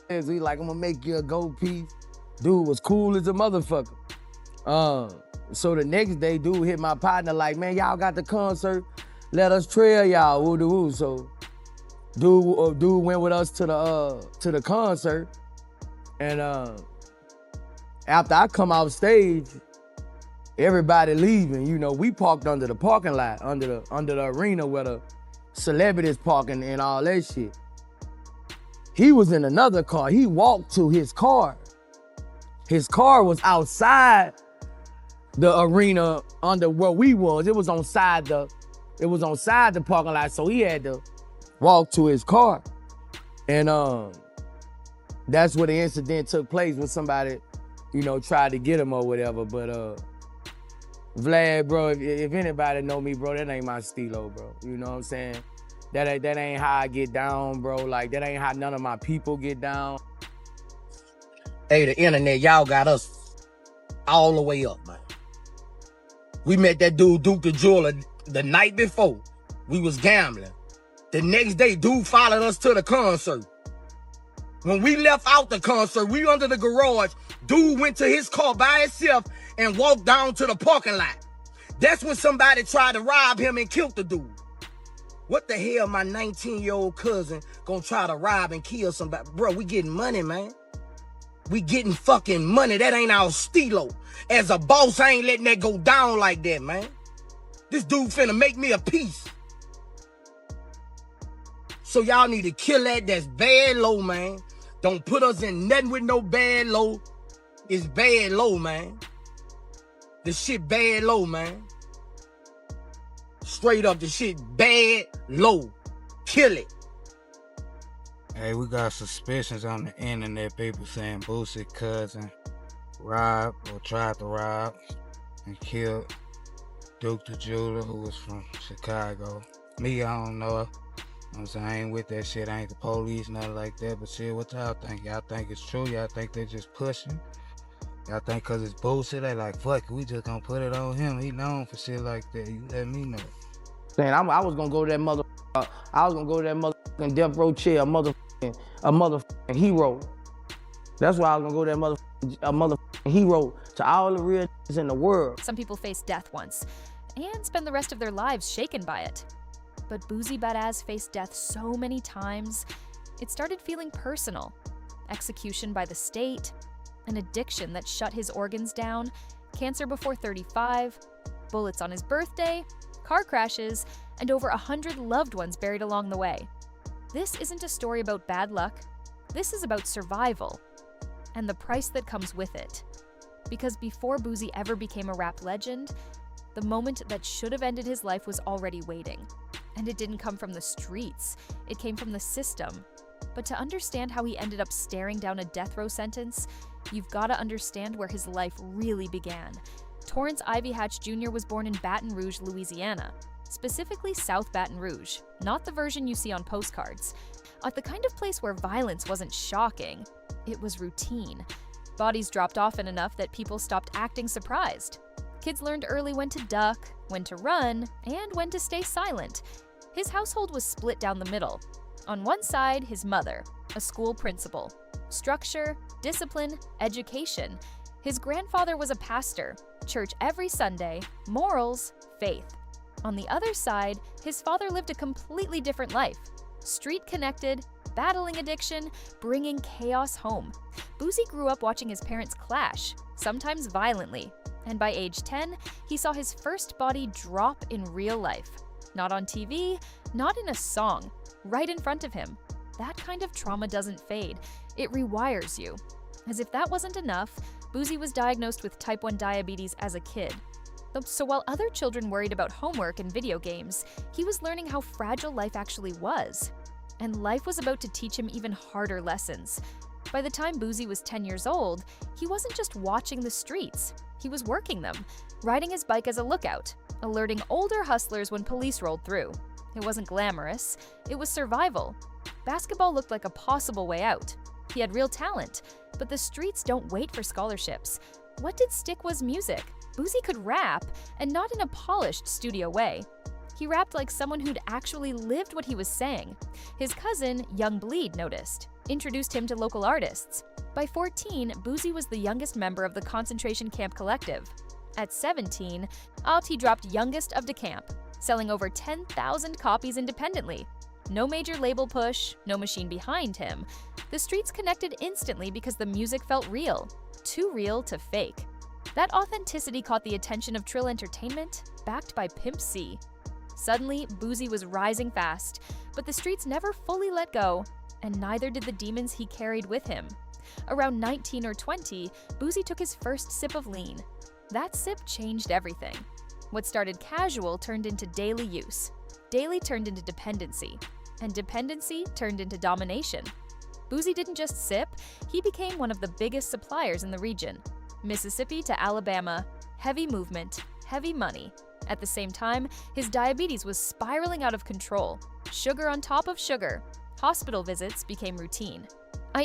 So he like, I'm gonna make you a gold piece. Dude was cool as a motherfucker. So the next day, dude hit my partner like, man, y'all got the concert. Let us trail y'all, woo-de-woo. So dude went with us to the concert. And after I come off stage, everybody leaving. You know, we parked under the parking lot, under the arena where the celebrities parking and all that shit. He was in another car. He walked to his car. His car was outside the arena under where we was. It was on side the parking lot, so he had to walk to his car. And that's where the incident took place when somebody, you know, tried to get him or whatever. But Vlad, bro, if anybody know me, bro, that ain't my stilo, bro. You know what I'm saying? That ain't how I get down, bro. Like, that ain't how none of my people get down. Hey, the internet, y'all got us all the way up, man. We met that dude, Duke the Jeweler, the night before. We was gambling. The next day, dude followed us to the concert. When we left out the concert, we under the garage, dude went to his car by himself and walked down to the parking lot. That's when somebody tried to rob him and killed the dude. What the hell my 19-year-old cousin gonna try to rob and kill somebody? Bro, we getting money, man. We getting fucking money. That ain't our stilo. As a boss, I ain't letting that go down like that, man. This dude finna make me a piece. So y'all need to kill that. That's bad low, man. Don't put us in nothing with no bad low. It's bad low, man. This shit bad low, man. Straight up, the shit bad low. Kill it. Hey, we got suspicions on the internet. People saying Boosie cousin robbed or tried to rob and killed Duke the Jeweler, who was from Chicago. Me, I don't know. I'm saying, I ain't with that shit. I ain't the police, nothing like that. But shit, what y'all think? Y'all think it's true? Y'all think they just pushing? Y'all think cause it's Boosie, they like, fuck it, we just gonna put it on him. He known for shit like that. You let me know. Saying I was gonna go to that motherfucking death row chair, a motherfucking hero. That's why I was gonna go to that motherfucking hero to all the real in the world. Some people face death once and spend the rest of their lives shaken by it. But Boosie Badazz faced death so many times, it started feeling personal. Execution by the state, an addiction that shut his organs down, cancer before 35, bullets on his birthday, car crashes, and over 100 loved ones buried along the way. This isn't a story about bad luck. This is about survival and the price that comes with it. Because before Boosie ever became a rap legend, the moment that should have ended his life was already waiting. And it didn't come from the streets, it came from the system. But to understand how he ended up staring down a death row sentence, you've got to understand where his life really began. Torrance Ivy Hatch Jr. was born in Baton Rouge, Louisiana, specifically South Baton Rouge, not the version you see on postcards. At the kind of place where violence wasn't shocking, it was routine. Bodies dropped often enough that people stopped acting surprised. Kids learned early when to duck, when to run, and when to stay silent. His household was split down the middle. On one side, his mother, a school principal. Structure, discipline, education. His grandfather was a pastor. Church every Sunday, morals, faith. On the other side, his father lived a completely different life. Street-connected, battling addiction, bringing chaos home. Boosie grew up watching his parents clash, sometimes violently. And by age 10, he saw his first body drop in real life. Not on TV, not in a song, right in front of him. That kind of trauma doesn't fade. It rewires you. As if that wasn't enough, Boosie was diagnosed with type 1 diabetes as a kid. So while other children worried about homework and video games, he was learning how fragile life actually was. And life was about to teach him even harder lessons. By the time Boosie was 10 years old, he wasn't just watching the streets. He was working them, riding his bike as a lookout, alerting older hustlers when police rolled through. It wasn't glamorous, it was survival. Basketball looked like a possible way out. He had real talent, but the streets don't wait for scholarships. What did stick was music. Boosie could rap, and not in a polished studio way. He rapped like someone who'd actually lived what he was saying. His cousin, Young Bleed, noticed. introduced him to local artists. By 14, Boosie was the youngest member of the concentration camp collective. At 17, he dropped Youngest of the Camp, selling over 10,000 copies independently. No major label push, no machine behind him. The streets connected instantly because the music felt real, too real to fake. That authenticity caught the attention of Trill Entertainment, backed by Pimp C. Suddenly, Boosie was rising fast, but the streets never fully let go, and neither did the demons he carried with him. Around 19 or 20, Boosie took his first sip of lean. That sip changed everything. What started casual turned into daily use. Daily turned into dependency. And dependency turned into domination. Boosie didn't just sip, he became one of the biggest suppliers in the region. Mississippi to Alabama, heavy movement, heavy money. At the same time, his diabetes was spiraling out of control. Sugar on top of sugar. Hospital visits became routine.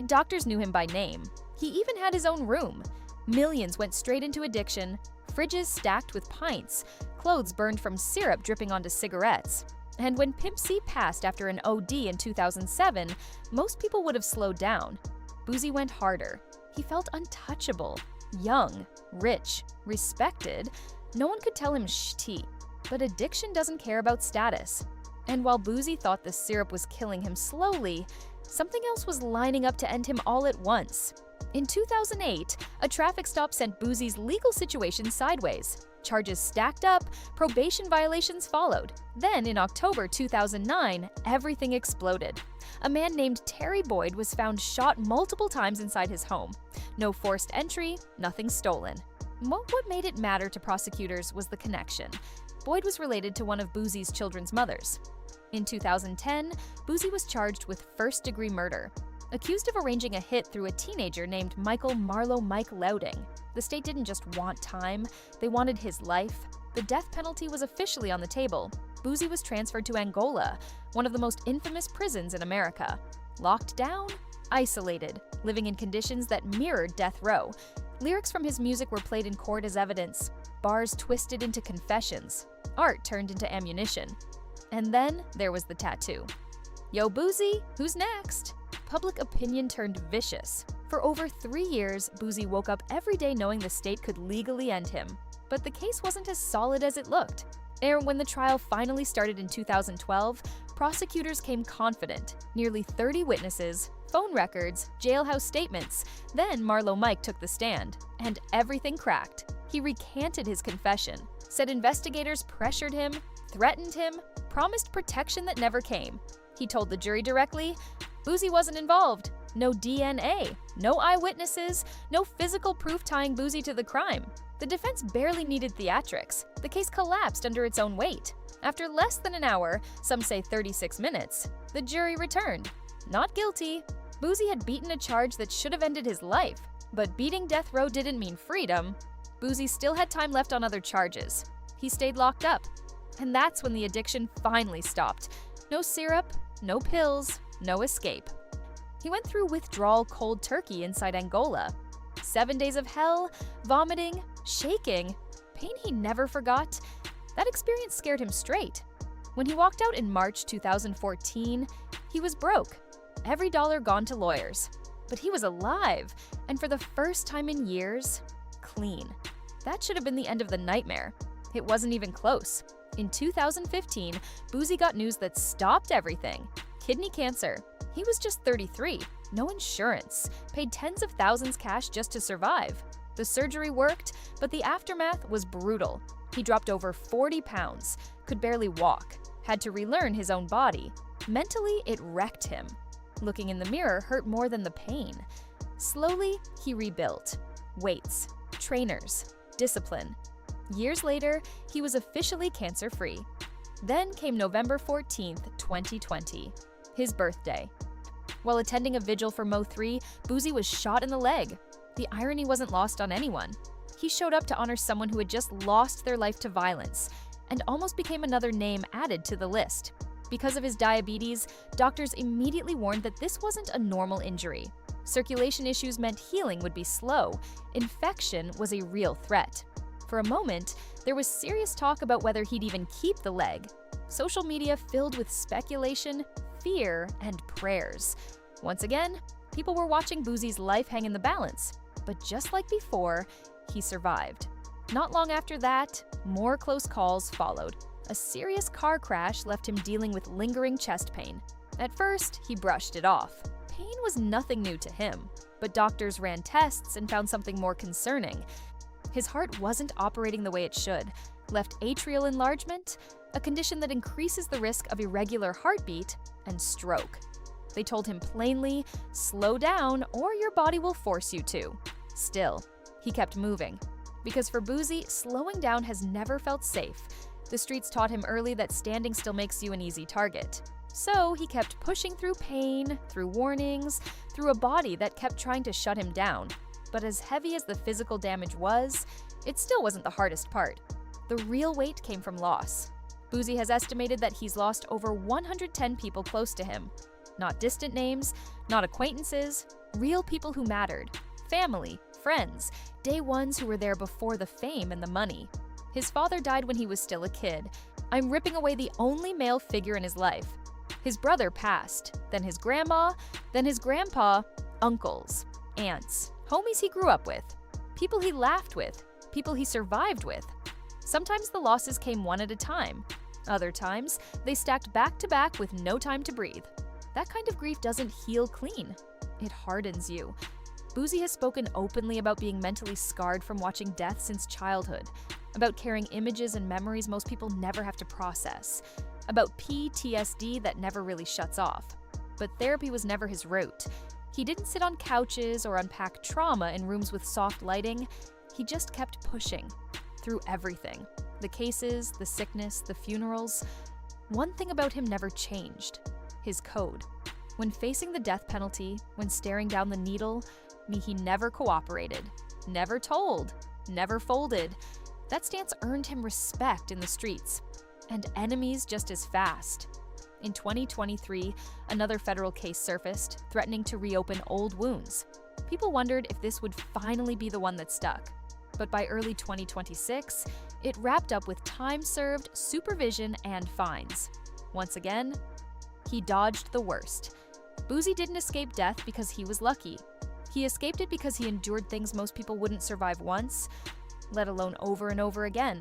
Doctors knew him by name. He even had his own room. Millions went straight into addiction, fridges stacked with pints, clothes burned from syrup dripping onto cigarettes. And when Pimp C passed after an OD in 2007, most people would have slowed down. Boosie went harder. He felt untouchable, young, rich, respected. No one could tell him shh-tea. But addiction doesn't care about status. And while Boosie thought the syrup was killing him slowly, something else was lining up to end him all at once. In 2008, a traffic stop sent Boosie's legal situation sideways. Charges stacked up, probation violations followed. Then, in October 2009, everything exploded. A man named Terry Boyd was found shot multiple times inside his home. No forced entry, nothing stolen. What made it matter to prosecutors was the connection. Boyd was related to one of Boosie's children's mothers. In 2010, Boosie was charged with first-degree murder, accused of arranging a hit through a teenager named Michael Marlowe Mike Louding. The state didn't just want time, they wanted his life. The death penalty was officially on the table. Boosie was transferred to Angola, one of the most infamous prisons in America. Locked down, isolated, living in conditions that mirrored death row. Lyrics from his music were played in court as evidence, bars twisted into confessions, art turned into ammunition. And then there was the tattoo. Yo, Boosie, who's next? Public opinion turned vicious. For over 3 years, Boosie woke up every day knowing the state could legally end him. But the case wasn't as solid as it looked. And when the trial finally started in 2012, prosecutors came confident. Nearly 30 witnesses, phone records, jailhouse statements. Then Marlowe Mike took the stand, and everything cracked. He recanted his confession, said investigators pressured him, threatened him, promised protection that never came. He told the jury directly, Boosie wasn't involved. No DNA, no eyewitnesses, no physical proof tying Boosie to the crime. The defense barely needed theatrics. The case collapsed under its own weight. After less than an hour, some say 36 minutes, the jury returned. Not guilty. Boosie had beaten a charge that should have ended his life. But beating death row didn't mean freedom. Boosie still had time left on other charges. He stayed locked up. And that's when the addiction finally stopped. No syrup, no pills, no escape. He went through withdrawal cold turkey inside Angola. 7 days of hell, vomiting, shaking, pain he never forgot. That experience scared him straight. When he walked out in March 2014, he was broke. Every dollar gone to lawyers. But he was alive, and for the first time in years, clean. That should have been the end of the nightmare. It wasn't even close. In 2015, Boosie got news that stopped everything. Kidney cancer. He was just 33, no insurance, paid tens of thousands cash just to survive. The surgery worked, but the aftermath was brutal. He dropped over 40 pounds, could barely walk, had to relearn his own body. Mentally, it wrecked him. Looking in the mirror hurt more than the pain. Slowly, he rebuilt. Weights, trainers, discipline. Years later, he was officially cancer-free. Then came November 14th, 2020, his birthday. While attending a vigil for Mo 3, Boosie was shot in the leg. The irony wasn't lost on anyone. He showed up to honor someone who had just lost their life to violence and almost became another name added to the list. Because of his diabetes, doctors immediately warned that this wasn't a normal injury. Circulation issues meant healing would be slow. Infection was a real threat. For a moment, there was serious talk about whether he'd even keep the leg. Social media filled with speculation, fear, and prayers. Once again, people were watching Boosie's life hang in the balance, but just like before, he survived. Not long after that, more close calls followed. A serious car crash left him dealing with lingering chest pain. At first, he brushed it off. Pain was nothing new to him, but doctors ran tests and found something more concerning. His heart wasn't operating the way it should. Left atrial enlargement, a condition that increases the risk of irregular heartbeat, and stroke. They told him plainly, slow down or your body will force you to. Still, he kept moving. Because for Boosie, slowing down has never felt safe. The streets taught him early that standing still makes you an easy target. So he kept pushing through pain, through warnings, through a body that kept trying to shut him down. But as heavy as the physical damage was, it still wasn't the hardest part. The real weight came from loss. Boosie has estimated that he's lost over 110 people close to him. Not distant names, not acquaintances, real people who mattered. Family, friends, day ones who were there before the fame and the money. His father died when he was still a kid. I'm ripping away the only male figure in his life. His brother passed, then his grandma, then his grandpa, uncles, aunts, homies he grew up with, people he laughed with, people he survived with. Sometimes the losses came one at a time. Other times, they stacked back to back with no time to breathe. That kind of grief doesn't heal clean. It hardens you. Boosie has spoken openly about being mentally scarred from watching death since childhood, about carrying images and memories most people never have to process, about PTSD that never really shuts off. But therapy was never his route. He didn't sit on couches or unpack trauma in rooms with soft lighting. He just kept pushing through everything. The cases, the sickness, the funerals. One thing about him never changed: his code. When facing the death penalty, when staring down the needle, he never cooperated, never told, never folded. That stance earned him respect in the streets, and enemies just as fast. In 2023, another federal case surfaced, threatening to reopen old wounds. People wondered if this would finally be the one that stuck. But by early 2026, it wrapped up with time served, supervision, and fines. Once again, he dodged the worst. Boosie didn't escape death because he was lucky. He escaped it because he endured things most people wouldn't survive once, let alone over and over again.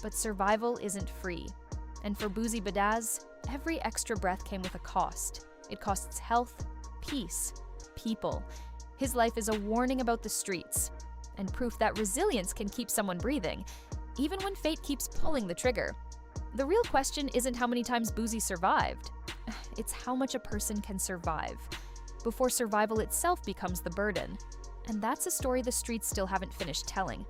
But survival isn't free. And for Boosie Badazz, every extra breath came with a cost. It costs health, peace, people. His life is a warning about the streets, and proof that resilience can keep someone breathing, even when fate keeps pulling the trigger. The real question isn't how many times Boosie survived. It's how much a person can survive, before survival itself becomes the burden. And that's a story the streets still haven't finished telling.